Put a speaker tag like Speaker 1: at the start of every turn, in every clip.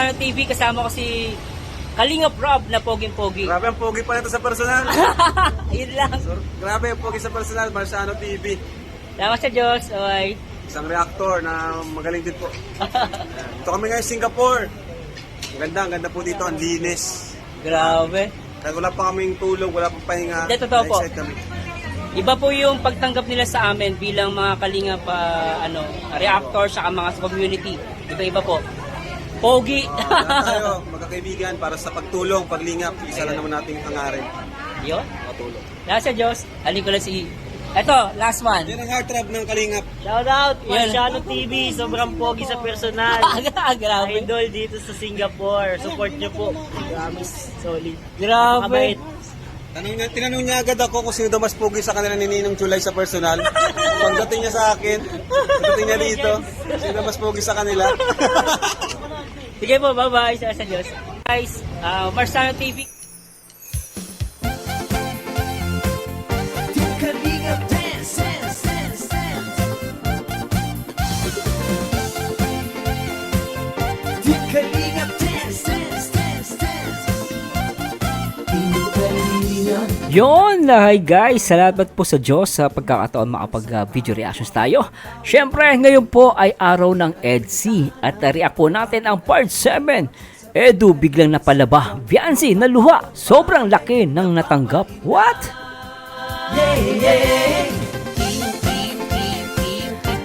Speaker 1: Marciano TV, kasama ko si Kalingap Rob na poging-pogi.
Speaker 2: Grabe ang pogi pa nito sa personal.
Speaker 1: Yun lang.
Speaker 2: Grabe ang pogi sa personal, Marciano TV.
Speaker 1: Salamat sa Diyos. Okay.
Speaker 2: Isang reactor na magaling din po. Ito kami ngayon Singapore. Ang ganda po dito, ang linis.
Speaker 1: Grabe.
Speaker 2: Kahit wala pa kaming tulog, wala pang pahinga.
Speaker 1: Hindi, totoo po.
Speaker 2: Na-excite kami.
Speaker 1: Iba po yung pagtanggap nila sa amin bilang mga Kalingap reactor sa mga sa community. Iba-iba po. Pogi.
Speaker 2: Lahat tayo, magkakaibigan para sa pagtulong, paglingap. Isa lang naman nating hangarin.
Speaker 1: Yun.
Speaker 2: Patulong.
Speaker 1: Salamat sa Diyos. Halin ko lang si... Eto, last one.
Speaker 2: Yan ang heartthrob ng Kalingap.
Speaker 3: Shoutout,
Speaker 1: Yan.
Speaker 3: Marciano TV. Sobrang pogi sa personal.
Speaker 1: Grabe.
Speaker 3: Idol dito sa Singapore. Support nyo po. Promise, solid.
Speaker 1: Grabe.
Speaker 3: Mabait.
Speaker 2: Tinanong niya agad ako kung sino daw mas pogi sa kanila ni Ninong Chulay sa personal. Pagdating niya sa akin, pagdating niya dito, sino daw mas pogi sa kanila.
Speaker 1: Sige po, bye-bye. Salamat sa Diyos. Guys, Marciano TV. Yon, hi guys, salamat po sa Diyos sa pagkakataon makapag-video reactions tayo. Syempre, ngayon po ay araw ng EDC at react po natin ang part 7. Edu biglang napalaba, Viancy na luha, sobrang laki ng natanggap. What?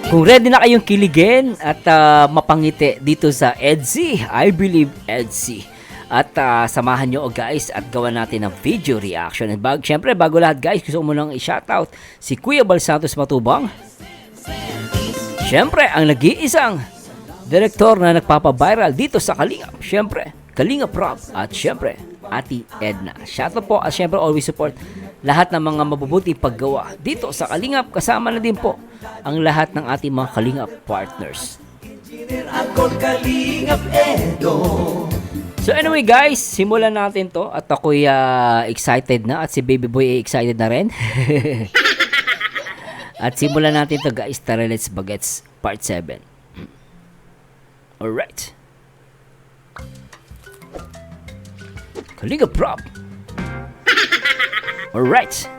Speaker 1: Kung ready na kayong kiligin at mapangiti dito sa EDC, I believe EDC. At samahan nyo guys at gawa natin ng video reaction. And syempre bago lahat guys, gusto ko munang i-shoutout si Kuya Bal Santos Matubang. Syempre ang nag-iisang direktor na nagpapa-viral dito sa Kalingap. Syempre Kalingap Rob at syempre Ate Edna. Shoutout po at syempre always support lahat ng mga mabubuti paggawa dito sa Kalingap. Kasama na din po ang lahat ng ating mga Kalingap partners. Ako Kalingap Edo. So anyway guys, simulan natin to at ako'y excited na at si Baby Boy ay excited na rin. At simulan natin to guys, tara let's bagets part 7. Alright. Kalingap Rob. Alright.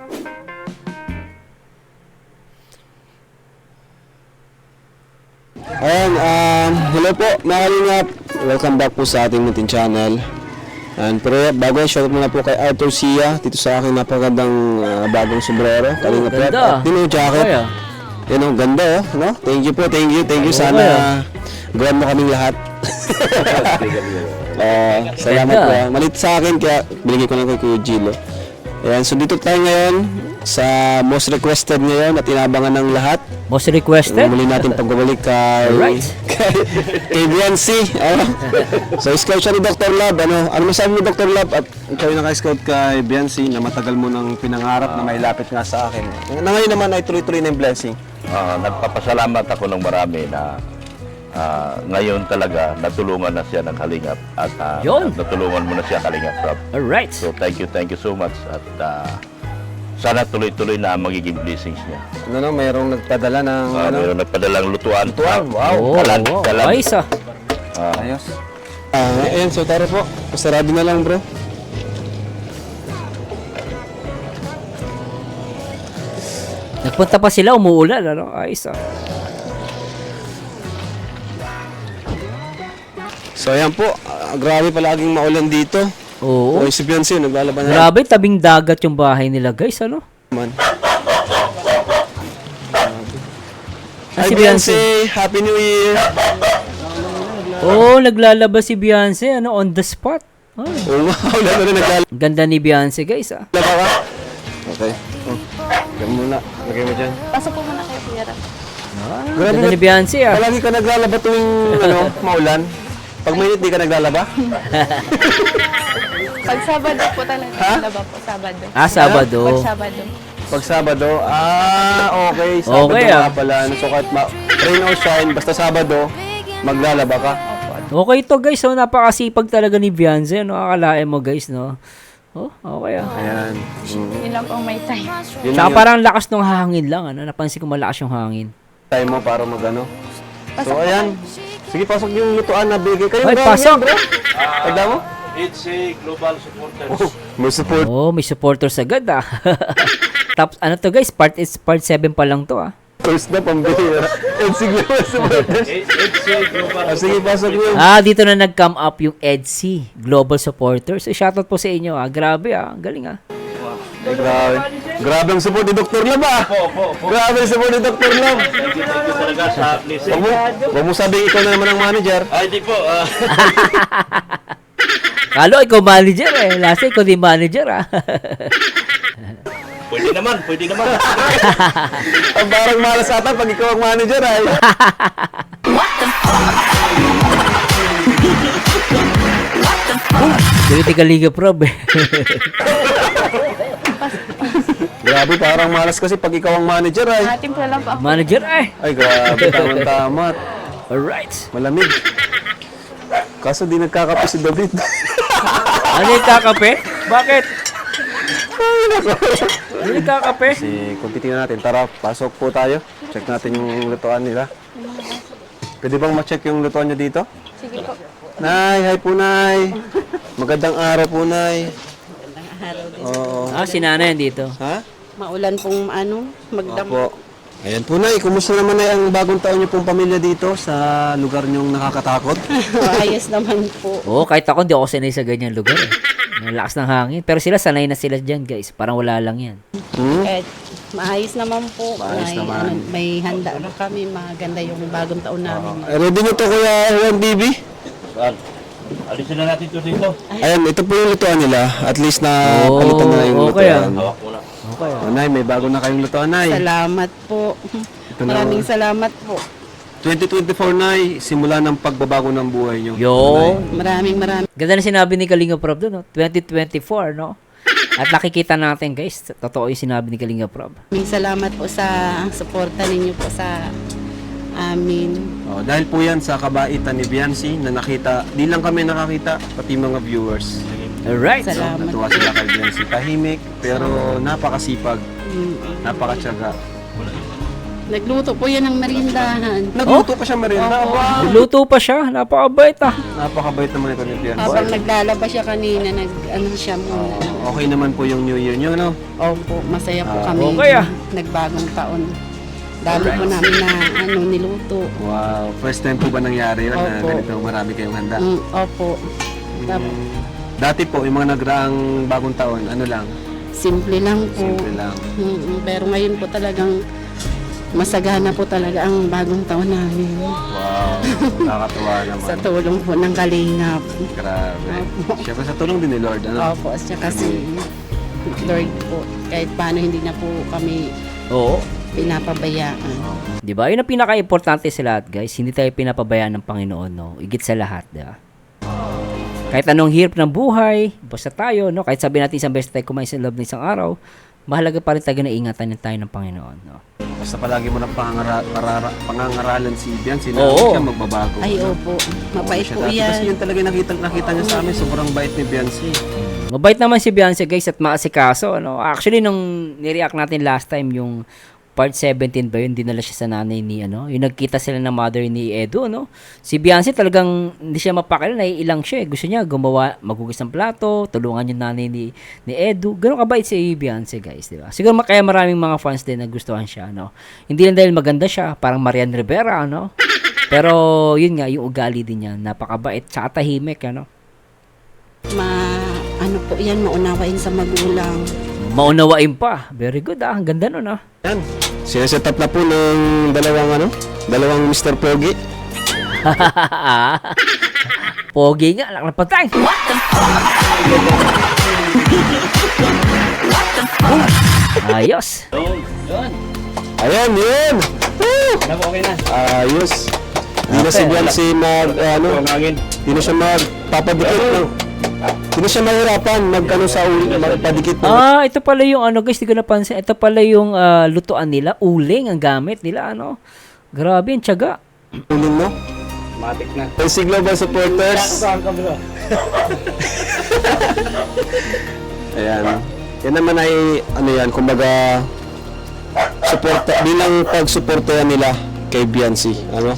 Speaker 2: Ayan, hello po mga Kalingap. Welcome back po sa ating munting channel. And pero bago yan, shoutout muna po kay Arthur Sia dito sa aking napagandang bagong sombrero. Kalingap Rob.
Speaker 1: Ganda.
Speaker 2: At yung jacket. Yan o, ganda oh. No? Thank you po, thank you. Sana gawan mo kaming lahat. Salamat po. Malit sa akin kaya binigay ko lang kay Kuya Gilo. Ayan, so dito tayo ngayon sa most requested ngayon at inabangan ng lahat.
Speaker 1: Most requested?
Speaker 2: Muli natin pagbabalik kay Viancy. So scout siya ni Dr. Love. Ano masabi mo Dr. Love at ikaw yung naka-scout kay Viancy na matagal mo nang pinangarap na mailapit nga sa akin. Na ngayon naman ay tuloy-tuloy na yung blessing.
Speaker 4: Nagpapasalamat ako ng marami na ngayon talaga natulungan na siya ng Kalingap at natulungan mo na siya Kalingap Rob.
Speaker 1: Alright.
Speaker 4: So thank you so much at sana tuloy-tuloy na ang magiging blessings niya.
Speaker 2: Mayroong nagpadala ng
Speaker 4: Mayroong nagpadalang lutuan.
Speaker 1: Wow.
Speaker 4: Dalan.
Speaker 1: Ayos ah.
Speaker 2: Ayos. Ayan, so tara po. Pasarado na lang bro.
Speaker 1: Nagpunta pa sila, umuulan, ano? Ayos ah.
Speaker 2: So ayan po, grabe palaging maulan dito.
Speaker 1: Oo.
Speaker 2: Si Viancy, naglalaban na.
Speaker 1: Grabe, tabing dagat yung bahay nila guys, ano?
Speaker 2: Man.
Speaker 1: Si
Speaker 2: Hi
Speaker 1: Viancy.
Speaker 2: Viancy, Happy New Year.
Speaker 1: Oh, naglalaba si Viancy, ano? On the spot. Oh.
Speaker 2: Wow, wala na rin naglalaba
Speaker 1: Ganda ni Viancy guys ah.
Speaker 2: ka. Okay. Lagyan mo muna, lagay mo dyan.
Speaker 5: Pasok po muna kayo, Kuya Rob.
Speaker 1: Ganda ni Viancy ah.
Speaker 2: Palagi ka naglalaba tuwing maulan. Pag mainit, di ka naglalaba?
Speaker 5: Pag Sabado po talaga. Laba po, Sabado.
Speaker 1: Sabado.
Speaker 5: Pag Sabado.
Speaker 2: Pag Sabado, okay. Sabado
Speaker 1: Okay,
Speaker 2: nga pala. So kahit rain or shine, basta Sabado, maglalaba ka.
Speaker 1: Okay to guys, so napakasipag talaga ni Viancy, no? Akalain mo guys, no? Oh, okay ah.
Speaker 2: Ayan.
Speaker 5: Yun lang pong may time.
Speaker 2: Yun
Speaker 1: Tsaka
Speaker 2: lang
Speaker 1: parang lakas ng hangin lang, ano? Napansin ko malakas yung hangin.
Speaker 2: time mo para magano. So ayan. Sige, pasok yung lutuan na bigay. Kayo
Speaker 1: Ay,
Speaker 2: bro,
Speaker 1: pasok.
Speaker 2: yan, bro. Tanda mo?
Speaker 4: It's a global supporters.
Speaker 2: Oh, may support.
Speaker 1: Oh, may supporters agad ah. Tapos ano to guys, part 7 pa lang to ah.
Speaker 2: First na pambihira. And sige po supporters.
Speaker 4: It's a global
Speaker 2: Sige, pasok yun.
Speaker 1: Ah, dito na nag-come up yung EDSI, Global Supporters. Shoutout po sa inyo ah. Grabe ah, galing ah.
Speaker 2: Ay, grabe. Grabe ang support ni Dr. Lab ah. Grabe ang support ni Dr. Lab.
Speaker 4: Thank you talaga sa blessing.
Speaker 2: Huwag mo sabihin ikaw na naman ang manager.
Speaker 4: Ay, di po.
Speaker 1: Kalo, ikaw manager eh. Last ikaw di manager ah.
Speaker 4: Pwede naman.
Speaker 2: Ang parang malas ata pag ikaw ang manager ay.
Speaker 1: Dito ka Liga Prob eh.
Speaker 2: Grabe, parang malas kasi pag ikaw ang manager ay.
Speaker 5: Timpla lang po ako.
Speaker 1: Manager eh.
Speaker 2: Ay, grabe, tama-tama.
Speaker 1: Alright.
Speaker 2: Malamig. Kaso di nagkakape si David.
Speaker 1: Ano yung kakape? Bakit? Ano yung kakape?
Speaker 2: Si kumpitin natin. Tara, pasok po tayo. Check natin yung lutuan nila. Pwede bang ma-check yung lutuan nyo dito?
Speaker 5: Sige po.
Speaker 2: Nay, hi po, Nay. Magandang araw po, Nay. Oo.
Speaker 1: Ah, si Nana yan dito.
Speaker 2: Ha?
Speaker 6: Maulan pong magdamot.
Speaker 2: Opo. Ayan po, Nay. Kumusta naman na ang bagong taon niyo pong pamilya dito sa lugar niyong nakakatakot?
Speaker 6: Ayos naman po.
Speaker 1: Oo, kahit ako hindi ako sanay sa ganyan lugar eh. Ang lakas ng hangin. Pero sila, sanay na sila dyan guys. Parang wala lang yan.
Speaker 6: Kahit maayos naman po.
Speaker 2: Maayos
Speaker 6: may,
Speaker 2: naman.
Speaker 6: may handa na kami. Maganda yung bagong taon namin.
Speaker 2: Ready niyo to, Kuya Juan Bibi?
Speaker 4: Saan? Alisin na natin ito dito.
Speaker 2: Ayan, ito po yung lutuan nila. At least na
Speaker 1: Oo,
Speaker 2: palitan na yung
Speaker 1: okay,
Speaker 2: lutuan.
Speaker 4: Hawak muna.
Speaker 1: Okay.
Speaker 2: Oh, Nay, may bago na kayong lutuan, Nay.
Speaker 6: Salamat po.
Speaker 2: na.
Speaker 6: Maraming salamat po.
Speaker 2: 2024, Nay, simula ng pagbabago ng buhay niyo.
Speaker 1: Yo.
Speaker 6: Maraming
Speaker 1: Ganda na sinabi ni Kalinga Prob doon, no? 2024, no? At nakikita natin, guys, totoo yung sinabi ni Kalinga Prob.
Speaker 6: salamat po sa suporta ninyo po sa amin.
Speaker 2: Oh, dahil po yan sa kabaitan ni Biancy na nakita, di lang kami nakakita, pati mga viewers.
Speaker 1: Alright.
Speaker 6: Salamat.
Speaker 2: Natuwa sila kay Biancy. Tahimik, pero napakasipag, napakatyaga.
Speaker 6: Nagluto po yan ng merindahan.
Speaker 2: Nagluto pa siya merienda. Wow.
Speaker 1: Luto pa siya, napakabait ah.
Speaker 2: Napakabait naman ito ni Biancy.
Speaker 6: Habang naglalaba siya kanina, siya muna.
Speaker 2: Okay naman po yung New Year nyo, no?
Speaker 6: Opo, masaya po kami.
Speaker 1: okay ah.
Speaker 6: Nagbagong taon. Dami po namin na niluto.
Speaker 2: Wow. First time po ba nangyari yun na
Speaker 6: Opo.
Speaker 2: ganito marami kayong handa?
Speaker 6: Opo.
Speaker 2: Dati po, yung mga nagraang bagong taon, ano lang?
Speaker 6: Simple lang po.
Speaker 2: Simple lang.
Speaker 6: Pero ngayon po talagang masagana po talaga ang bagong taon namin.
Speaker 2: Wow. Nakakatuwa naman.
Speaker 6: Sa tulong po ng Kalingap.
Speaker 2: Grabe. Siyempre sa tulong din ni Lord, ano?
Speaker 6: Opo, at saka si Lord po. Kahit paano hindi na po kami
Speaker 1: Oo.
Speaker 6: pinapabayaan.
Speaker 1: Di ba? Yun ang pinaka-importante sa lahat, guys. Hindi tayo pinapabayaan ng Panginoon, no? Igit sa lahat, di ba? Kahit anong hirap ng buhay, basta tayo, no? Kahit sabihin natin isang beses tayo kumain sa loob ng isang araw, mahalaga pa rin tayo na ingatan tayo ng Panginoon, no?
Speaker 2: Basta palagi mo na pangangaralan si Biancy na
Speaker 1: Oo.
Speaker 2: hindi siya magbabago.
Speaker 6: Ay, opo. Mabait
Speaker 2: Siya
Speaker 6: po
Speaker 2: dati. Kasi
Speaker 6: yan.
Speaker 2: yun talaga nakita niya sa amin. Sobrang bait ni Biancy.
Speaker 1: Mabait naman si Beyonce, guys, at maasikaso, no? Actually, nung nireact natin last time, yung part 17 ba yun, dinala siya sa nanay ni, ano, yung nagkita sila ng mother ni Edu, no? Si Beyonce talagang hindi siya mapakala, naiilang siya, eh. Gusto niya gumawa, maghugas ng plato, tulungan yung nanay ni Edu. Ganun kabait si Beyonce, guys, di ba? Siguro kaya maraming mga fans din nagustuhan siya, no? Hindi lang dahil maganda siya, parang Marian Rivera, no? Pero, yun nga, yung ugali din niya, napakabait, tsaka tahimik, ano?
Speaker 6: Ano po yan, maunawain sa magulang.
Speaker 1: Maunawain pa. Very good, ah. Ang ganda nun, ah.
Speaker 2: Yan. Sineset up na po ng dalawang Mr. Pogi.
Speaker 1: Pogi nga, anak na patay. Ayos.
Speaker 2: Ayan, yun!
Speaker 3: Okay na.
Speaker 2: Ayos. Hindi na si Biancy hindi na siya magpapadikit, no? Hindi na siya mahirapan magpadikit, no?
Speaker 1: Ah, ito pala yung ano, guys, di ko napansin. Ito pala yung lutuan nila. Uling ang gamit nila, ano. Grabe, ang tiyaga.
Speaker 2: Uling mo.
Speaker 3: Matik na.
Speaker 2: Si Global Supporters. Ayan. Yan naman ay, ano yan, kumbaga, bilang pagsuportahan nila kay Biancy, ano?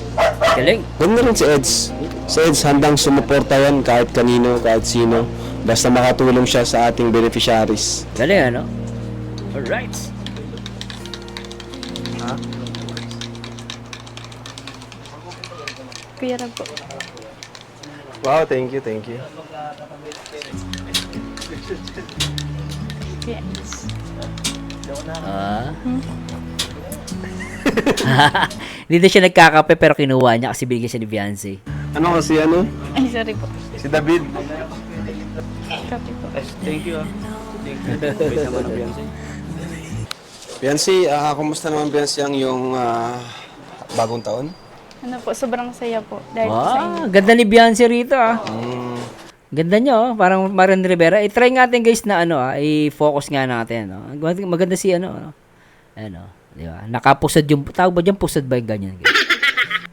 Speaker 1: Galing.
Speaker 2: Ganda rin si Eds. Si Eds handang sumuporta yan kahit kanino, kahit sino. Basta makatulong siya sa ating beneficiaries.
Speaker 1: Galing, ano? Alright.
Speaker 5: Kuya Rab po.
Speaker 2: Wow, thank you, thank you.
Speaker 5: Yes.
Speaker 1: Ah. Dito siya nagkakape pero kinuha niya kasi binigyan siya ni Beyonce.
Speaker 2: Ano kasi ano?
Speaker 5: Ay, sorry po.
Speaker 2: Si David.
Speaker 5: Copy po.
Speaker 2: Beyonce, kumusta naman Beyonce ang yung bagong taon?
Speaker 5: Ano po, sobrang saya po. Dahil po sa inyo.
Speaker 1: Wow, ganda ni Beyonce rito ah. Ganda niya oh, parang Marian Rivera. I-try natin guys na ano i-focus nga natin. No? Maganda si ano. Ano, di ba? Nakapusad yung, tawag ba dyan, pusad ba yung ganyan? Guys?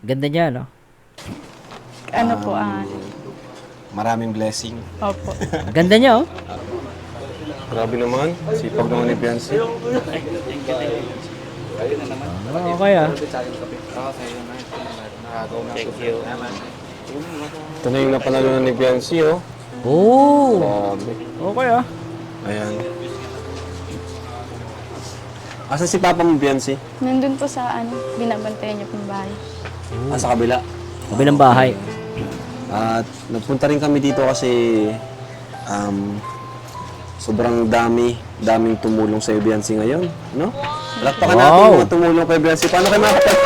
Speaker 1: Ganda niya, no?
Speaker 5: Ano po,
Speaker 2: Maraming blessing.
Speaker 5: opo.
Speaker 1: Ganda niya, oh.
Speaker 2: Grabe naman, sipag naman ni Beyonce.
Speaker 1: Okay ah.
Speaker 2: Ito na yung napanalunan ni Beyonce, oh.
Speaker 1: Oh,
Speaker 2: Grabe.
Speaker 1: okay ah.
Speaker 2: Ayan. Asa si Papa mo, Beyonce?
Speaker 5: Nandun po sa binabantayan niyo pong bahay.
Speaker 2: Sa kabila.
Speaker 1: Kabilang bahay.
Speaker 2: At nagpunta rin kami dito kasi sobrang daming tumulong sa Beyonce ngayon, no? Palakpakan natin yung mga tumulong kay Beyonce. Paano kayo makapag...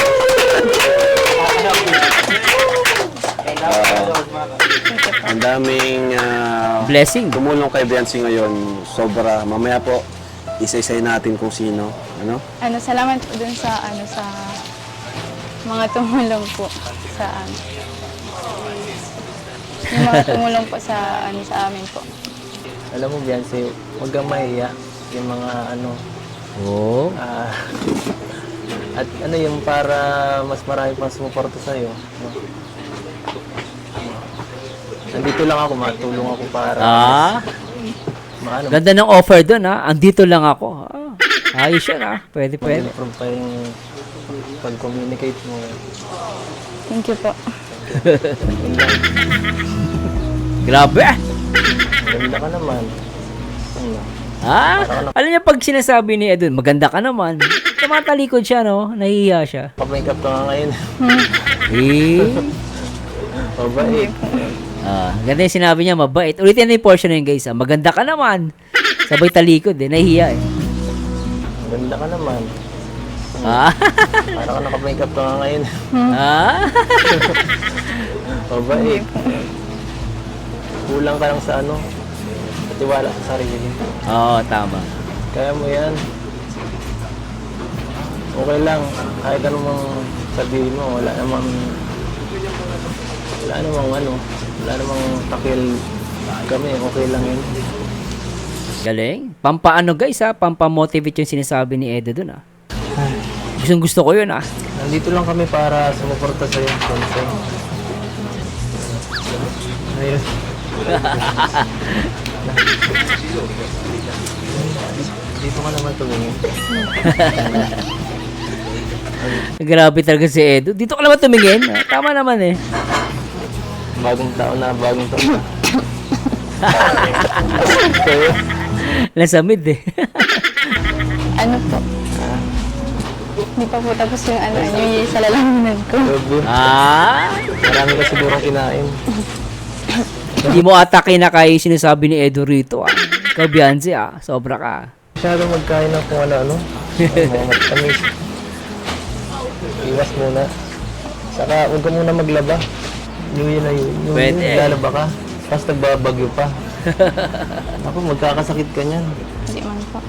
Speaker 2: ang daming
Speaker 1: Blessing.
Speaker 2: tumulong kay Beyonce ngayon. Sobra. Mamaya po, isa-isay natin kung sino. Ano?
Speaker 5: Salamat po dun sa sa mga tumulong po sa yung mga tumulong po sa sa amin po.
Speaker 3: Alam mo, Beyonce, huwag kang mahiya. Yung mga
Speaker 1: Oh.
Speaker 3: at yung para mas marami pang sumuporta sa'yo. No? Nandito lang ako, matulong ako para maano,
Speaker 1: Ganda ng offer doon ah. Andito lang ako. Ayos yan ah. Pwede.
Speaker 3: ma-improve pa yung pag-communicate mo.
Speaker 5: Thank you po.
Speaker 3: Yun lang.
Speaker 1: Grabe.
Speaker 3: Ganda ka naman. Ano?
Speaker 1: Alam niya pag sinasabi ni Edwin, maganda ka naman. Tumatalikod siya, no? Nahihiya siya.
Speaker 3: Pa-makeup ka nga ngayon. Mabait.
Speaker 1: Ganda yung sinabi niya, mabait. Ulitin na yung portion na yun, guys. Maganda ka naman. Sabay talikod eh. Nahihiya eh.
Speaker 3: Ganda ka naman.
Speaker 1: Ah.
Speaker 3: Para ka naka-makeup ka nga ngayon. Mabait. Kulang ka lang sa tiwala sa sarili.
Speaker 1: Oo, tama.
Speaker 3: Kaya mo yan. Okay lang. Kahit anong sabihin mo, wala namang takil kami. Okay lang yun.
Speaker 1: Galing. Pampaano guys ha? Pampamotivate yung sinasabi ni Edo dun ah. Gustong gusto ko yun ah.
Speaker 3: Nandito lang kami para sumuporta sa'yo. Ayun. Dito ka naman tumingin.
Speaker 1: Grabe talaga si Edo. Dito ka naman tumingin. Tama naman eh.
Speaker 3: Bagong taon na.
Speaker 1: Lasamid eh.
Speaker 5: Ano po? Hindi pa po tapos yung yung sa lalamunan ko.
Speaker 3: Marami ka sigurong kinain.
Speaker 1: Hindi mo ata kinakaya yung sinasabi ni Edo rito ah. Ikaw Beyonce ah. Sobra ka.
Speaker 3: Masyadong magkain ng kung ano. Mga matamis. Iwas muna. Saka huwag ka muna maglaba. Yun yung
Speaker 1: Pwede.
Speaker 3: naglalaba ka. Tapos nagbabagyo pa. Ako, magkakasakit ka niyan.
Speaker 5: Hindi man po.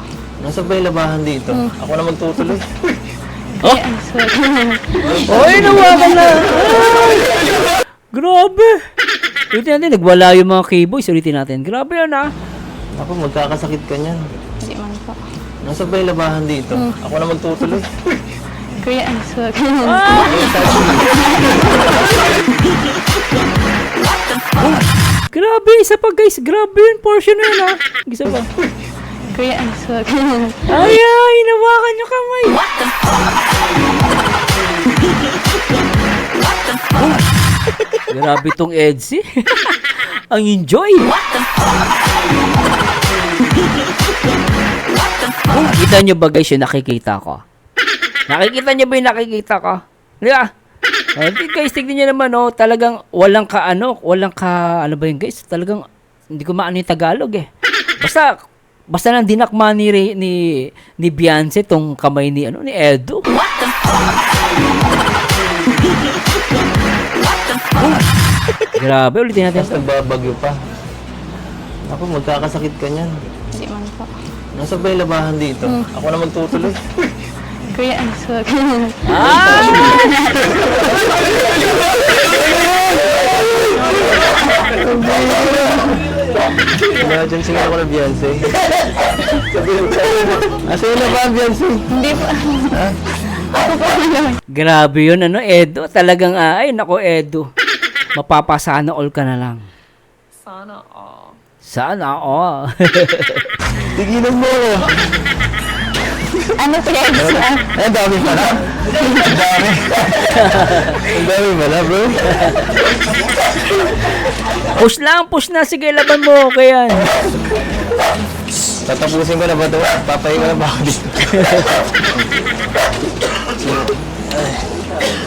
Speaker 3: Nasa ba yung labahan dito? Ako na magtutuloy.
Speaker 1: Oh! Oy, nawakan na! Grabe! Ulitin natin, nagwala yung mga K-boys. Ulitin natin. Grabe yun ah.
Speaker 3: Ako, magkakasakit ka niyan.
Speaker 5: Hindi man po.
Speaker 3: Nasa ba yung labahan dito? Ako na magtutuloy.
Speaker 5: Kuya,
Speaker 1: Grabe, isa pa guys. Grabe yun. Portion na yun ah. Isa pa.
Speaker 5: Kuya,
Speaker 1: Ay, hinawakan yung kamay. Grabe tong Edsy. Ang enjoy. Kita nyo ba guys yung nakikita ko? Nakikita nyo ba yung nakikita ko? Di ba? Guys, tignan nyo naman, oh, talagang walang ano ba yun guys? Talagang, hindi ko maano yung Tagalog eh. Basta nang dinakma ni Beyonce tong kamay ni Edo. Grabe, ulitin natin.
Speaker 3: Tapos nagbabagyo pa. Ako, magkakasakit ka niyan.
Speaker 5: Hindi man po.
Speaker 3: Nasa ba yung labahan dito? Ako na magtutuloy.
Speaker 5: Kuya, ang swag.
Speaker 3: Emergency nga ako na Beyonce. Asa yung labahan, Beyonce?
Speaker 5: Hindi po. Ako po naman.
Speaker 1: Grabe yun, Edo. Talagang, ay, nako, Edo. Mapapasana all ka na lang. Sana all.
Speaker 3: Tigilan mo ako.
Speaker 5: Ano po yan?
Speaker 3: Ay, ang dami pala. Ang dami. Ang dami pala, bro.
Speaker 1: Push na. Sige, laban mo. Kaya yan.
Speaker 3: Tatapusin ko na ba ito? Papahinga na ba ako dito?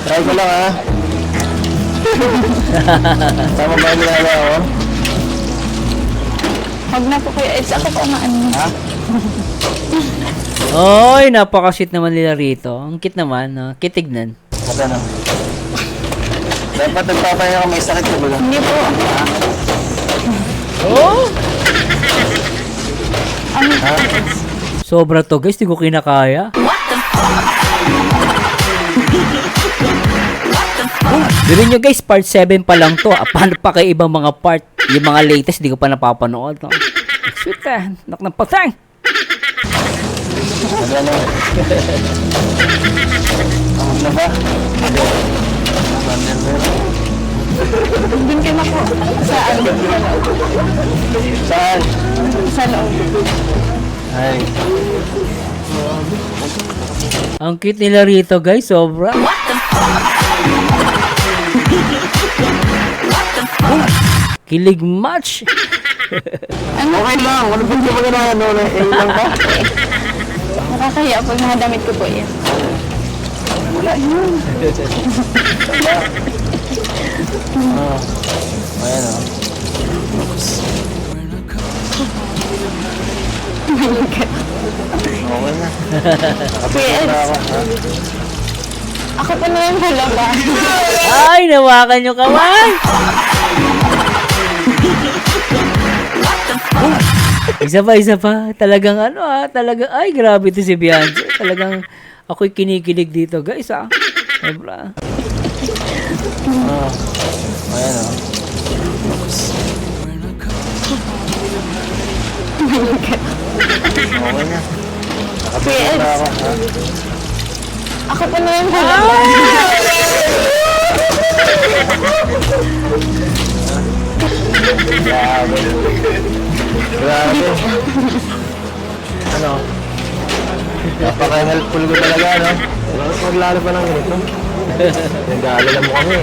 Speaker 3: Try ko lang, ha? Tama ba yung ginagawa ko?
Speaker 5: Huwag na po Kuya Eds. Ako po umaan.
Speaker 3: Ha?
Speaker 1: Oy, napaka-sweet naman nila rito. Ang cute naman, no? Kitignan.
Speaker 3: Mata na. Dapat nagpapahinga ka, may sakit ka ba lang?
Speaker 5: Hindi po.
Speaker 1: Oh! Sobra to, guys. Di ko kinakaya. Gawin nyo guys, part 7 pa lang to. Paano pa kayo ibang mga part? Yung mga latest, di ko pa napapanood. No? Sweet eh. Nak ng patang.
Speaker 3: Ano na? Amog na ba?
Speaker 5: Doon ka na po. Saan?
Speaker 3: Saan?
Speaker 5: Sa loob.
Speaker 3: Ay.
Speaker 1: Ang cute nila rito guys, sobra. Kilig match.
Speaker 3: Okay lang. Ano ba yung mga ano? Eh, lang ba?
Speaker 5: Nakakahiya pag mga damit ko po yan.
Speaker 3: Ayan, o. Okay na.
Speaker 5: Kuya Eds.
Speaker 3: Ako, ha?
Speaker 5: Ako po na yung halaba.
Speaker 1: Ay, nawakan nyo kamay. Isa pa. Talagang talagang, ay, grabe to si Beyonce. Talagang, ako'y kinikilig dito, guys, Sobra.
Speaker 3: Ayan, o. Okay na.
Speaker 5: Kuya Eds.
Speaker 3: Ako, ha?
Speaker 5: Ako po na yung halaba.
Speaker 3: Grabe. Grabe. Ano? Napaka-helpful ko talaga, no? Bakit maglalo pa ng ganito? Nag-aalala mo kami.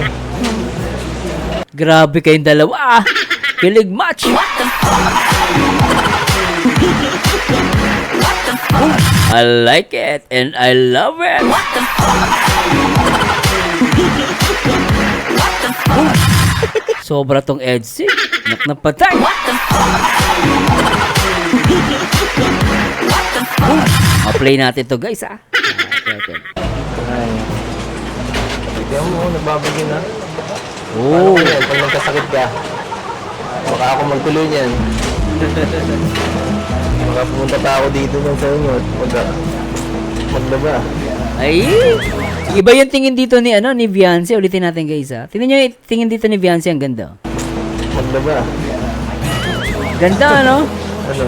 Speaker 1: Grabe kayong dalawa, Kilig match. I like it and I love it. Sobra tong Edsy. Nak na patay. Play natin to guys, Okay.
Speaker 3: Ay. Tignan mo, nagbabagin na.
Speaker 1: Oh.
Speaker 3: Ano yan, pag nagkasakit ka, baka ako magtuloy niyan. Baka pumunta pa ako dito ng sa inyo at maglaba.
Speaker 1: Ay, iba yung tingin dito ni Beyonce. Ulitin natin guys, Tingnan nyo yung tingin dito ni Beyonce, ang ganda.
Speaker 3: Maglaba.
Speaker 1: Ganda, ano?
Speaker 3: Ano?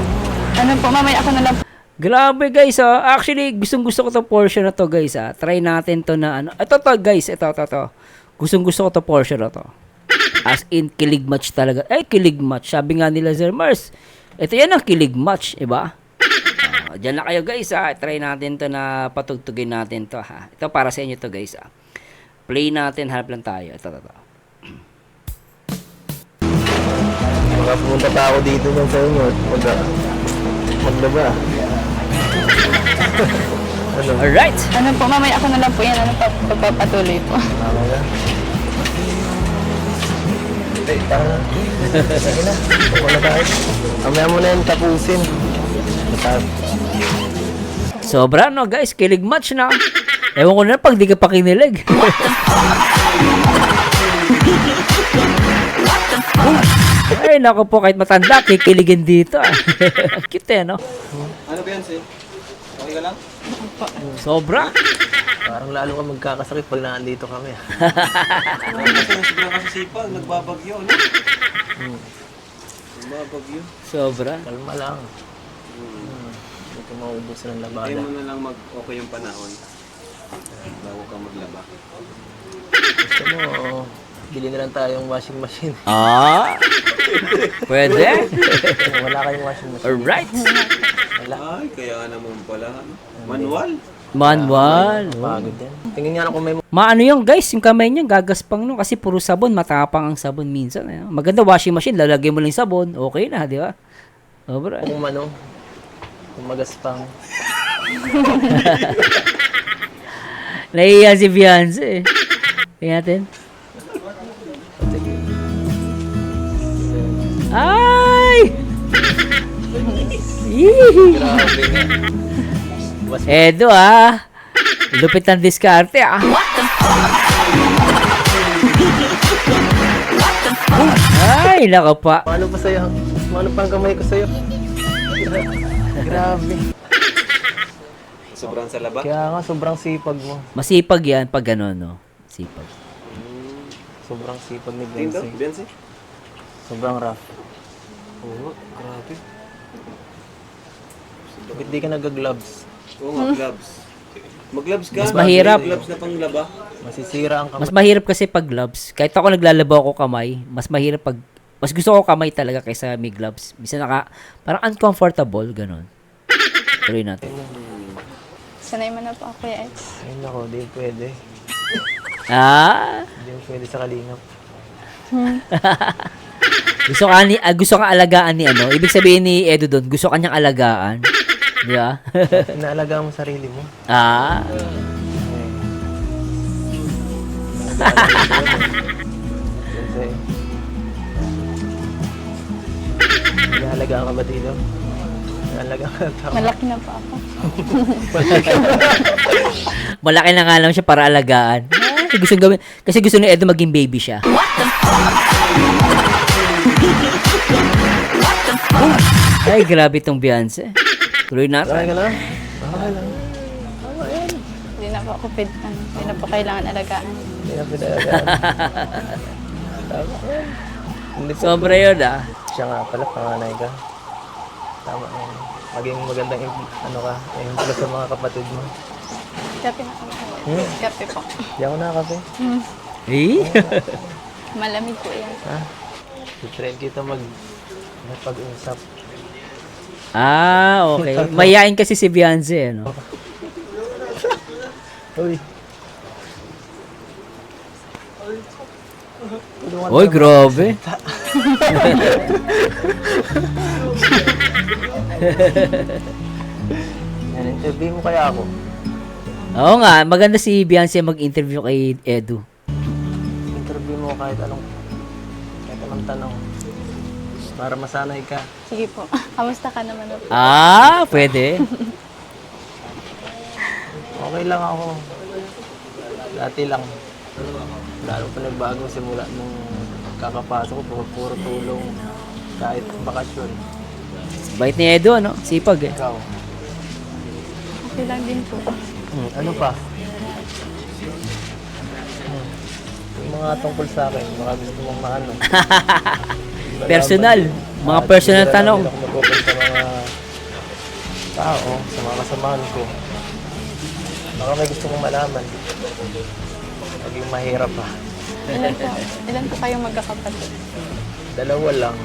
Speaker 5: Ano po, mamaya ako na lang.
Speaker 1: Grabe guys, Actually, gusto ko to portion na to guys, Try natin to na Ito guys, ito. Gusto ko to portion na to. As in, kilig match talaga. Ay, kilig match. Sabi nga nila, Sir Mars, ito yan ang kilig match, iba? Diyan na kayo guys, Try natin to na patugtugin natin to, Ito para sa inyo to guys, Play natin, hanap lang tayo. Ito.
Speaker 3: Baka pumunta pa ako dito nung sa inyo. Maglaba. Ano?
Speaker 1: Alright.
Speaker 5: Ano po, mamaya ako na lang po yan. Ano pa, pagpapatuloy po.
Speaker 3: Mamaya. Tara na. Sige na. Wala tayo. Mamaya mo na yung tapusin. Matap.
Speaker 1: Sobra no guys, kilig match na. Ewan ko na pag di ka pa kinilig. Ay, naku po, kahit matanda, kikiligin dito. Cute eh, no?
Speaker 2: Ano ba yan, Sid? Okay ka lang?
Speaker 1: Sobra.
Speaker 3: Parang lalo ka magkakasakit pag nandito kami.
Speaker 2: Sobrang kasisipag, nagbabagyo, no? Nagbabagyo.
Speaker 1: Sobra.
Speaker 3: Kalma lang. Hindi ko maubos ng
Speaker 2: Ayaw
Speaker 3: labada.
Speaker 2: mo na lang mag-okay yung panahon bago ka maglaba.
Speaker 3: Gusto mo, bili na lang tayong washing machine.
Speaker 1: Ah, pwede.
Speaker 3: Wala kayong washing machine.
Speaker 1: Alright.
Speaker 3: Wala.
Speaker 2: Ay, kaya nga naman pala, ano? Manual.
Speaker 1: Manual.
Speaker 3: Pagod yan. Tingin nga lang kung may
Speaker 1: Maano yung guys, yung kamay niya gagaspang no kasi puro sabon, matapang ang sabon minsan. Eh. Maganda washing machine, lalagay mo lang yung sabon, okay na, di ba? Sobra.
Speaker 3: kung ano, kung magaspang.
Speaker 1: Nahiya si Beyonce eh. Tingnan natin. Ay! Yee!
Speaker 3: Grabe nga.
Speaker 1: Edo ah. Lupit ng diskarte ah. Ay, naka pa.
Speaker 3: Paano pa sa'yo? Paano pa ang kamay ko sa'yo? Grabe.
Speaker 2: Sobrang sa laba.
Speaker 3: Kaya nga, sobrang sipag mo.
Speaker 1: Masipag yan pag gano'n, no? Sipag.
Speaker 3: Sobrang sipag ni
Speaker 2: Tingin daw,
Speaker 3: Benzi.
Speaker 2: Benzi?
Speaker 3: Sobrang rough.
Speaker 2: Oo, grabe.
Speaker 3: Bakit di ka nag-gloves?
Speaker 2: Oo nga, gloves. Mag-gloves ka.
Speaker 1: Mas mahirap.
Speaker 2: Gloves na pang laba.
Speaker 3: Masisira ang kamay.
Speaker 1: Mas mahirap kasi pag gloves. Kahit ako naglalaba ako kamay, mas mahirap pag... Mas gusto ko kamay talaga kaysa may gloves. Bisa parang uncomfortable, gano'n. Tuloy natin.
Speaker 5: Sanay mo na po ako, Kuya Eds.
Speaker 3: Ayun ako, di pwede.
Speaker 1: Ah!
Speaker 3: Di mo pwede sa kalingap.
Speaker 1: Gusto ka alagaan ni ano? Ibig sabihin ni Edo doon, gusto ka niyang alagaan. Di ba?
Speaker 3: Inaalagaan mo sarili mo.
Speaker 1: Ah!
Speaker 3: Kasi, inaalagaan ka ba dito? Inaalagaan ka tao.
Speaker 5: Malaki na po ako.
Speaker 1: Malaki na nga lang siya para alagaan. Ay, gusto gawin. Kasi gusto ni Edo maging baby siya. Ay, grabe itong Beyonce. Tuloy
Speaker 3: Okay
Speaker 1: natin.
Speaker 3: ka lang? Okay lang.
Speaker 5: Hindi na po ako hindi na po kailangan alagaan.
Speaker 3: Hindi na pinalagaan. Tama yan. Hindi po.
Speaker 1: Sobra yun ah.
Speaker 3: Siya nga pala, panganay ka. Tama yan. Maging magandang ano ka, influence sa mga kapatid mo.
Speaker 5: Kape na kami. Kape po.
Speaker 3: Di ako nakakape.
Speaker 1: Eh?
Speaker 5: Malamig po yan.
Speaker 3: Ha? I-train kita mag-usap.
Speaker 1: Ah, okay. Mayain kasi si Beyonce, ano?
Speaker 3: Uy.
Speaker 1: Oy, grabe.
Speaker 3: Yan, interview mo kaya ako.
Speaker 1: Oo nga, maganda si Beyonce mag-interview kay Edu.
Speaker 3: Interview mo kahit anong tanong. Para masanay ka.
Speaker 5: Sige po. Kamusta ka naman po?
Speaker 1: Ah, pwede.
Speaker 3: Okay lang ako. Dati lang. Lalo pa nagbago simula nung kakapasok ko, puro tulong. Kahit bakasyon.
Speaker 1: Bait ni Edu, ano? Sipag eh.
Speaker 3: Ikaw.
Speaker 5: Okay lang din po.
Speaker 3: Ano pa? Yung mga tungkol sa akin, mga gusto mong maano.
Speaker 1: Personal. Mga personal tanong.
Speaker 3: Hindi ako mag-open sa mga tao, sa mga kasamahan ko. Baka may gusto kong malaman. Maging mahirap pa.
Speaker 5: Ilan po kayong magkakapatid?
Speaker 3: Dalawa lang.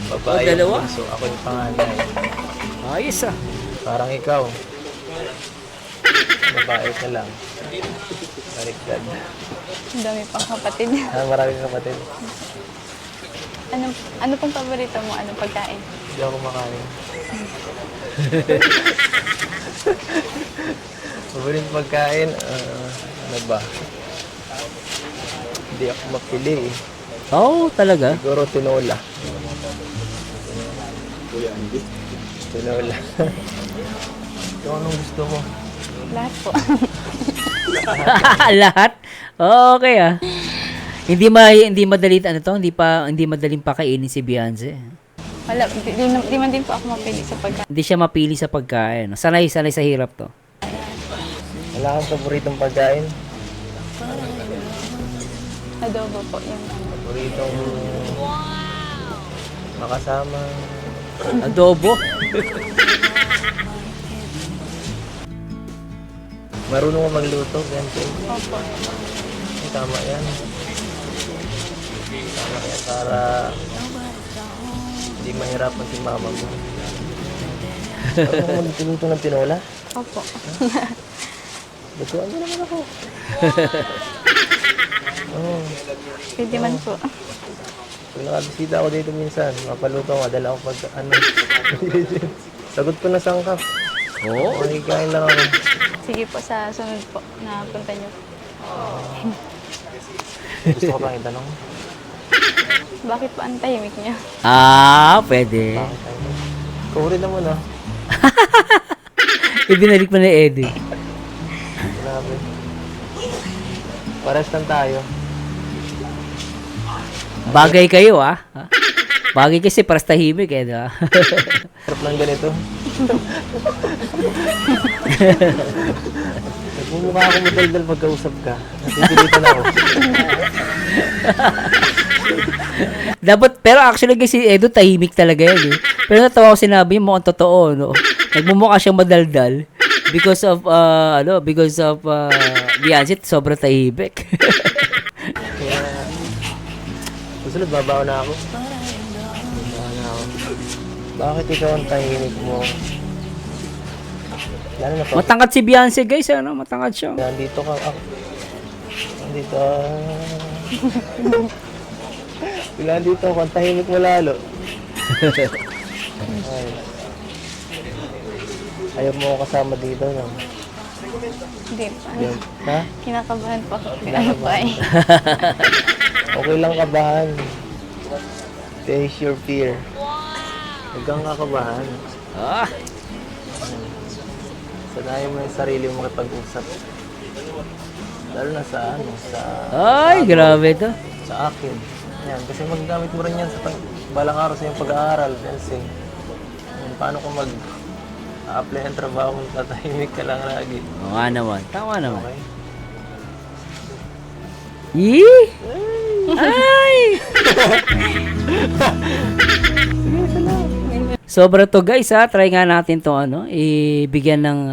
Speaker 3: Babae
Speaker 1: dalawa?
Speaker 3: yung bunso, ako yung panganay.
Speaker 1: Ayos ah.
Speaker 3: Parang ikaw. Babae ka lang. Baliktad.
Speaker 5: Ang dami pang kapatid.
Speaker 3: Maraming kapatid.
Speaker 5: Ano pong paborito mo? Anong pagkain?
Speaker 3: Hindi ako kumakain. Paborito pagkain, ano ba? Hindi ako mapili eh.
Speaker 1: Oh, talaga?
Speaker 3: Siguro tinola. Tinola. Ito anong gusto mo?
Speaker 5: Lahat po.
Speaker 1: Lahat? Okay ah. Hindi madali ano to, hindi madaling pakainin si Beyonce.
Speaker 5: Wala, di man din po ako mapili sa pagkain.
Speaker 1: Hindi siya mapili sa pagkain. Sanay sa hirap to.
Speaker 3: Wala kang paboritong pagkain?
Speaker 5: Adobo po yung
Speaker 3: Paboritong makasama?
Speaker 1: Adobo.
Speaker 3: Marunong mo magluto, Bente?
Speaker 5: Opo.
Speaker 3: Tama yan. Tama yan para hindi mahirapan si mama mo. Marunong mo magluto ng tinola?
Speaker 5: Opo.
Speaker 3: Lutuan mo naman ako. Oo.
Speaker 5: Pwede man po.
Speaker 3: Kung nakabisita ako dito minsan, mapaluto ako, dala ako pag ano. Sagot ko na sangkap.
Speaker 1: Oh.
Speaker 3: Makikain lang ako.
Speaker 5: Sige po, sa sunod po na punta niyo.
Speaker 3: Gusto ko pang itanong.
Speaker 5: Bakit po ang tahimik niya?
Speaker 1: Pwede.
Speaker 3: Bakit tayo? Ikaw rin naman ah.
Speaker 1: Ibinalik mo na Eddie.
Speaker 3: Grabe. Pares lang tayo.
Speaker 1: Bagay kayo ah. Ha? Bagay kasi paras tahimik eh, di ba?
Speaker 3: Sarap lang ganito. Nagmumukha ako madaldal pagkausap ka. Napipilitan ako.
Speaker 1: Dapat, pero actually kasi Edo tahimik talaga yan eh. Pero natawa ko sinabi mo ang totoo, no? Nagmumukha siyang madaldal because of Beyonce, sobrang tahimik.
Speaker 3: Kaya, susunod, babaw na ako. Babaw na ako. Bakit ikaw ang tahimik mo? Lalo na pag
Speaker 1: Matangkad si Beyonce guys, ano? Matangkad siya.
Speaker 3: nandito ka. Nandito. Pag nandito ako, ang tahimik mo lalo. Ay. Ayaw mo ako kasama dito, no?
Speaker 5: Hindi po.
Speaker 3: Yan. Ha?
Speaker 5: Kinakabahan po ako. Ano pa eh.
Speaker 3: Okay lang kabahan. Face your fear. Huwag kang kakabahan.
Speaker 1: Ah,
Speaker 3: Sanayin mo yung sarili mo makipag-usap. Lalo na sa ano,
Speaker 1: ay, grabe to.
Speaker 3: sa akin. Yan, kasi magagamit mo rin yan sa balang araw sa iyong pag-aaral, fencing. Paano kung apply ang trabaho mo, tatahimik ka lang lagi.
Speaker 1: Oo nga naman, tama naman.
Speaker 3: Okay?
Speaker 1: Yee! Ay! Sobra to guys ha. Try nga natin to ano. Ibigyan ng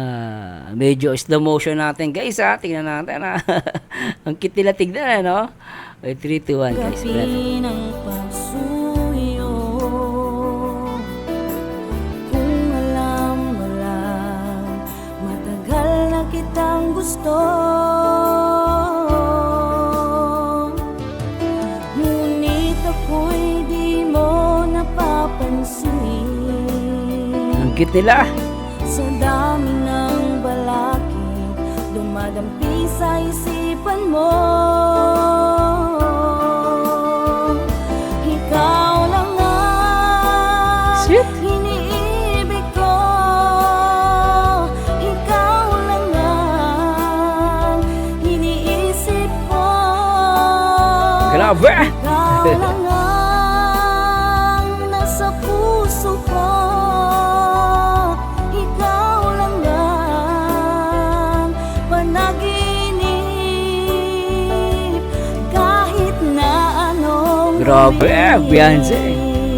Speaker 1: medyo slow motion natin guys ha. Tingnan natin ha. Ang cute nila tignan ano. Okay, 3, 2, 1 guys.
Speaker 7: Gabi ng pagsuyo, kung alam mo lang, matagal na kitang gusto. Ngunit ako'y di mo napapansin.
Speaker 1: Ang cute nila.
Speaker 7: Sa dami ng balakid, dumadampi sa isipan mo. Ikaw lang ang
Speaker 1: Sweet.
Speaker 7: iniibig ko. Ikaw lang ang iniisip ko.
Speaker 1: Grabe!
Speaker 7: Ikaw lang ang nasa puso ko. Ikaw lang ang panaginip. Kahit na anong
Speaker 1: Grabe,
Speaker 7: gawin,
Speaker 1: Beyonce.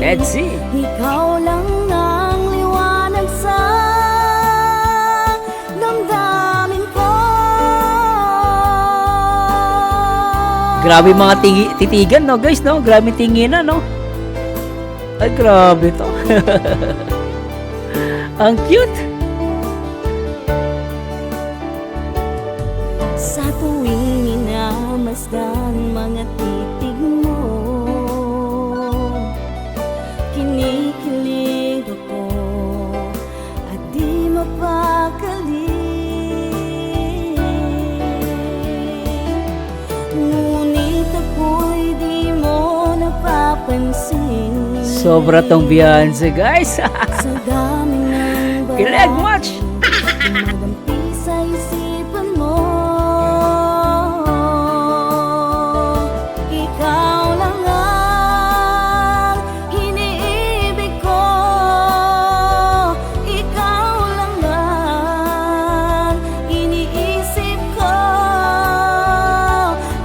Speaker 1: Let's see.
Speaker 7: ikaw lang ang liwanag sa damdamin ko.
Speaker 1: Grabe yung mga titigan no guys no. Grabe yung tinginan no. Ay grabe to. Ang cute.
Speaker 7: Sa tuwing minamasdan mga titig mo, kinikilig ako at di mapakali. Ngunit ako'y di mo napapansin.
Speaker 1: Sobra tong Beyonce, guys.
Speaker 7: Sa dami ng
Speaker 1: Kilig much.
Speaker 7: Gumagampi sa isipan mo. Ikaw lang ang iniibig ko. Ikaw lang ang iniisip ko.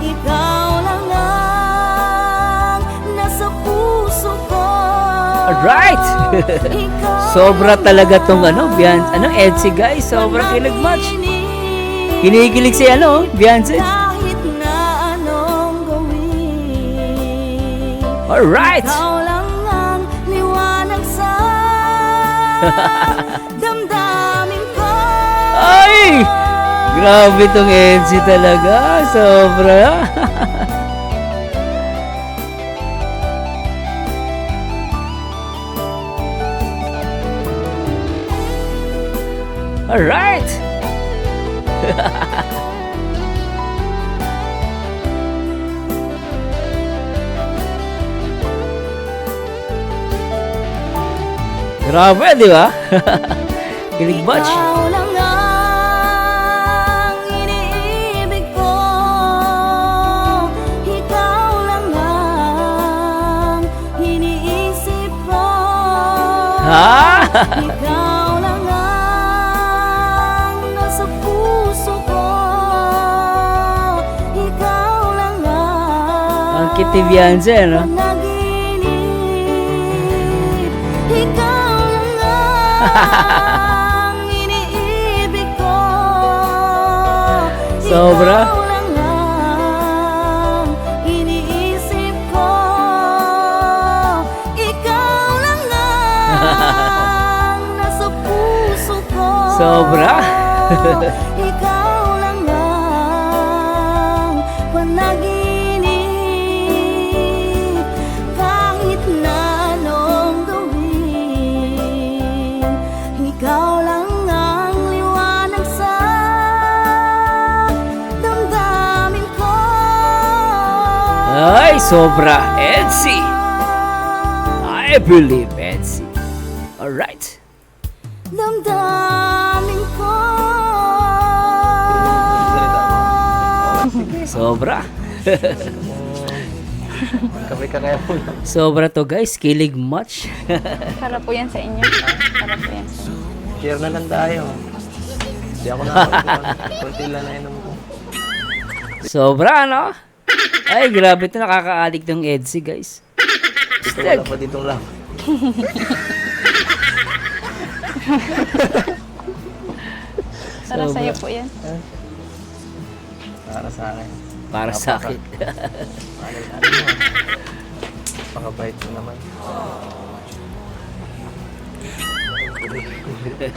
Speaker 7: Ikaw lang ang nasa puso ko.
Speaker 1: Alright. Sobra talaga tong Beyonce, Edsy, guys. Sobra kilig much. Kinikilig si Beyonce.
Speaker 7: Kahit na anong gawin,
Speaker 1: Alright.
Speaker 7: ikaw lang ang liwanag sa damdamin ko.
Speaker 1: Ay! Grabe tong Edsy talaga. Sobra. Alright. Grabe, di ba? Kilig much.
Speaker 7: Ikaw lang ang iniibig ko. Ikaw lang ang iniisip ko.
Speaker 1: Ha?
Speaker 7: Ikaw lang ang nasa puso ko. Ikaw lang
Speaker 1: Ang
Speaker 7: ang
Speaker 1: cute ni Beyonce, no?
Speaker 7: panaginip. Ikaw lang ang iniibig ko.
Speaker 1: Sobra.
Speaker 7: Ikaw lang ang iniisip ko. Ikaw lang ang nasa puso ko.
Speaker 1: Sobra.
Speaker 7: Ikaw lang ang panaginip. Kahit na anong gawin, ikaw lang ang liwanag sa damdamin ko.
Speaker 1: Ay, sobra. Edsy. I believe Edsy. Alright.
Speaker 7: Damdamin ko.
Speaker 1: Sobra.
Speaker 3: Kape ka kaya muna.
Speaker 1: Sobra to, guys. Kilig much.
Speaker 5: Para po yan sa inyo. Para po yan sa inyo.
Speaker 3: Share na lang tayo. Hindi ako nakakalimutan. Kunti lang na inom ko.
Speaker 1: Sobra, no? Ay, grabe to. Nakaka-addict ng Edsy, guys.
Speaker 3: Dito wala pa ditong lang.
Speaker 5: Para sa'yo po yan.
Speaker 3: Para sa akin.
Speaker 1: Para sa akin.
Speaker 3: Ano mo? Pakabait mo naman.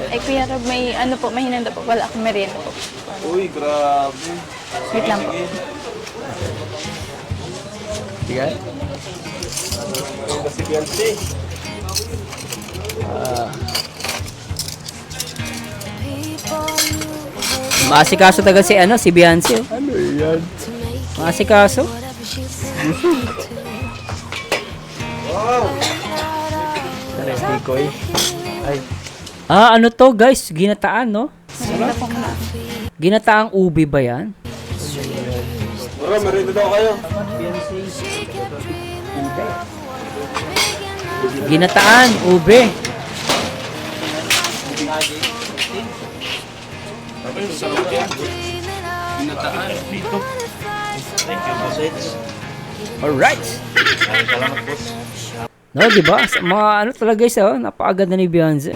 Speaker 5: Ay, Kuya Rob, may ano po, may hinanda po. Wala akong merienda po.
Speaker 2: Uy, grabe.
Speaker 5: Wait lang po.
Speaker 3: Sige.
Speaker 2: Kasi Beyonce.
Speaker 1: Maasikaso talaga si Beyonce. Oh.
Speaker 2: Ano yan?
Speaker 1: Maasikaso.
Speaker 3: Tara, tikoy. Ay,
Speaker 1: Ah, ano to, guys? Ginataan, no?
Speaker 5: Merienda po muna.
Speaker 1: Ginataang ubi ba yan?
Speaker 2: Bro, marito daw kayo.
Speaker 1: Ginataan, ube. Alright. No, di ba? Sa mga ano talaga guys, napakaganda ni Beyonce.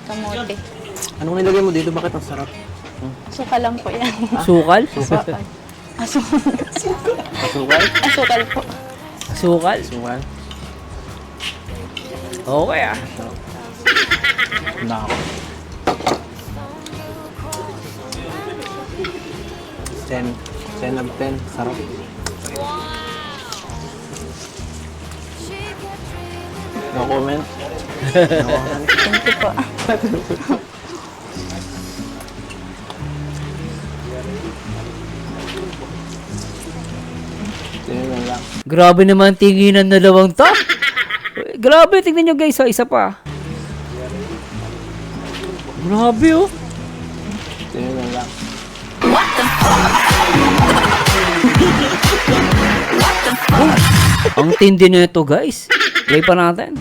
Speaker 5: Kamote.
Speaker 3: anong nilagay mo dito? Bakit ang sarap?
Speaker 5: Asukal lang po yan.
Speaker 1: Sukal?
Speaker 3: Asukal?
Speaker 5: Asukal po.
Speaker 1: Sukal?
Speaker 3: Asukal?
Speaker 1: Okay ah.
Speaker 3: Nako. 10. 10 of 10. Sarap. No comment.
Speaker 5: Thank you po.
Speaker 3: Tingnan lang.
Speaker 1: Grabe naman tinginan na dalawang to. Grabe, tingnan nyo guys, isa pa. Grabe oh.
Speaker 3: Tingnan lang.
Speaker 1: Ang tindi na ito guys. Play pa natin.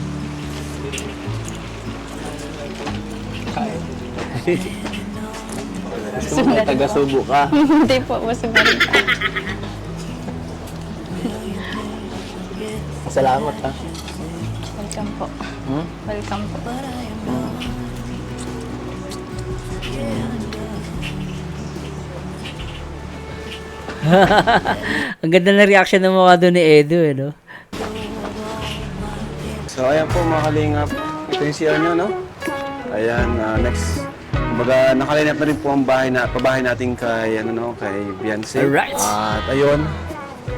Speaker 3: Gusto mo taga-subo ka.
Speaker 5: Hindi po, busog na rin po.
Speaker 3: Salamat ha.
Speaker 5: Welcome po. Welcome po.
Speaker 1: Ang ganda na reaction ng mga doon ni Edo eh, no?
Speaker 2: So ayan po mga kalingap, ito yung CR nyo, no? Ayan, next, kumbaga nakalinap na rin po ang pabahay natin kay, kay Beyonce.
Speaker 1: Alright.
Speaker 2: At ayun,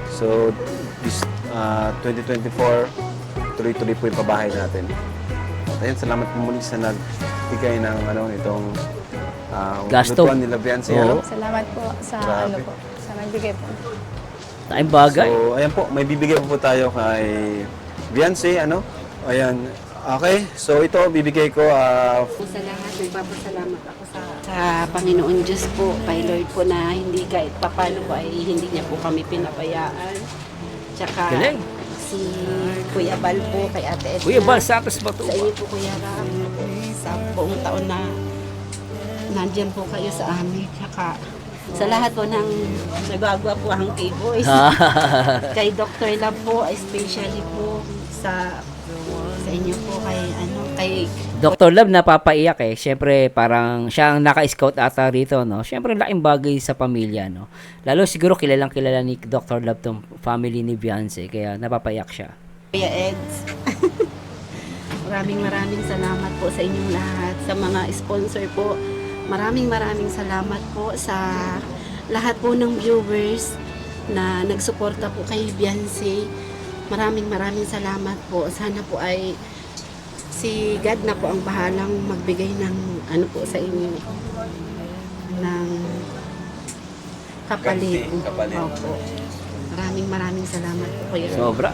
Speaker 2: so this 2024, tuloy-tuloy po yung pabahay natin. At ayun, salamat po muli sa nagbigay ng itong
Speaker 1: Gasto.
Speaker 2: lutuan nila Beyonce.
Speaker 1: Oo.
Speaker 5: Salamat po sa
Speaker 2: Grabe.
Speaker 5: ano po. Sa nagbigay po.
Speaker 1: Tayong bagay.
Speaker 2: So, ayan po, may bibigay po tayo kay Beyonce, Ayan. Okay, so ito bibigay ko
Speaker 6: Sa lahat, nagpapasalamat ako sa Panginoon Diyos po, kay Lord po na hindi kahit papano po ay hindi niya po kami pinabayaan. Tsaka
Speaker 1: Galing.
Speaker 6: si Kuya Bal po, kay Ate Edna.
Speaker 1: Kuya Bal, Santos ba to?
Speaker 6: Sa inyo po Kuya Ram, sa buong taon na nandyan po kayo sa amin. Tsaka sa lahat po ng nagagawa po ang K-Boys. Kay Dr. Love po, especially po sa inyo po kay
Speaker 1: Dr. Love napapaiyak eh. Siyempre, parang siya ang naka-scout ata rito, no? Siyempre, laking bagay sa pamilya, no? Lalo siguro kilalang kilala ni Dr. Love tong family ni Beyonce, kaya napapaiyak siya.
Speaker 6: Kuya Eds. Maraming salamat po sa inyong lahat. Sa mga sponsor po, maraming salamat po sa lahat po ng viewers na nagsuporta po kay Beyonce. Maraming salamat po. Sana po ay si God na po ang bahalang magbigay ng ano po sa inyo ng kapalit. Opo. Maraming salamat po kayo.
Speaker 1: Sobra.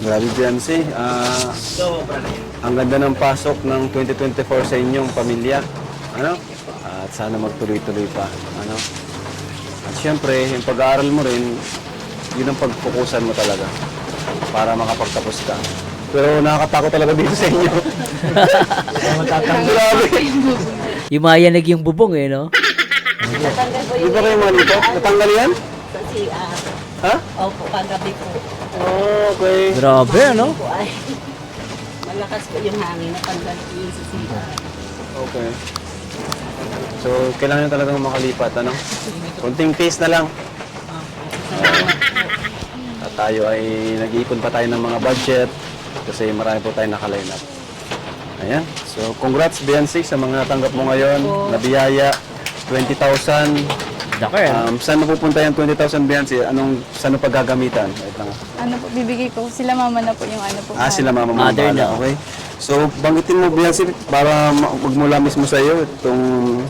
Speaker 2: Grabe Beyonce, ang ganda ng pasok ng 2024 sa inyong pamilya. At sana magtuloy-tuloy pa. At syempre, yung pag-aaral mo rin, yun ang pagpukusan mo talaga para makapagtapos ka. Pero nakakatakot talaga dito sa inyo. Grabe.
Speaker 1: Yumayanag yung bubong eh, no?
Speaker 2: Di ba kayo mga dito? Natanggal yan?
Speaker 6: Kasi,
Speaker 2: Ha?
Speaker 6: opo, kagabi po.
Speaker 2: Oh, okay.
Speaker 1: Grabe, ano?
Speaker 6: Po ay malakas po yung hangin, natanggal po yung sisiya.
Speaker 2: Okay. So, kailangan nyo talagang makalipat, Kunting pace na lang. At tayo ay nag-iipon pa tayo ng mga budget kasi marami po tayo nakaline up. Ayan. So, congrats Beyonce sa mga natanggap mo ngayon na biyaya. 20,000.
Speaker 1: Daki,
Speaker 2: Saan napupunta yung 20,000 Beyonce? Saan mo paggagamitan? Wait lang.
Speaker 5: Ano po, bibigay ko. Sila mama na po yung ano po.
Speaker 2: Sila mama mo.
Speaker 1: Mother
Speaker 2: bahala,
Speaker 1: na.
Speaker 2: okay? So, banggitin mo Beyonce para magmula mismo sa iyo itong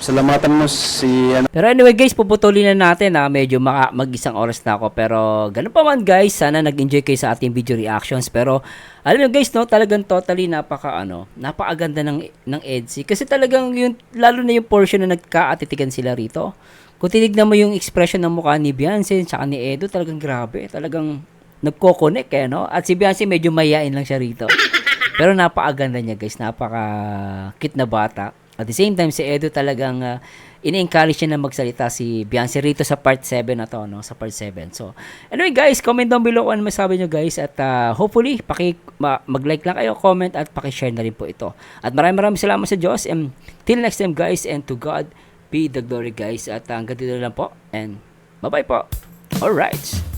Speaker 2: salamatan mo si
Speaker 1: Pero anyway guys, puputulin na natin medyo mag-isang oras na ako. Pero ganun pa man guys, sana nag-enjoy kayo sa ating video reactions. Pero alam nyo guys, talagang totally napakaganda ng EDSI. Kasi talagang yung, lalo na yung portion na nagkaatitigan sila rito. Kung tinignan mo yung expression ng mukha ni Beyonce at ni Edo, talagang grabe. Talagang nagko-connect no? At si Beyonce medyo mayain lang siya rito. Pero napakaganda niya guys, napaka-cute na bata. At the same time, si Edo talagang ini-encourage niya na magsalita si Beyonce rito sa part 7 na to, no? Sa part 7. So, anyway guys, comment down below kung ano masabi nyo guys. At hopefully, mag-like lang kayo, comment at pakishare na rin po ito. At maraming salamat sa Diyos. And till next time guys, and to God be the glory guys. At hanggang dito lang po. And bye-bye po. Alright.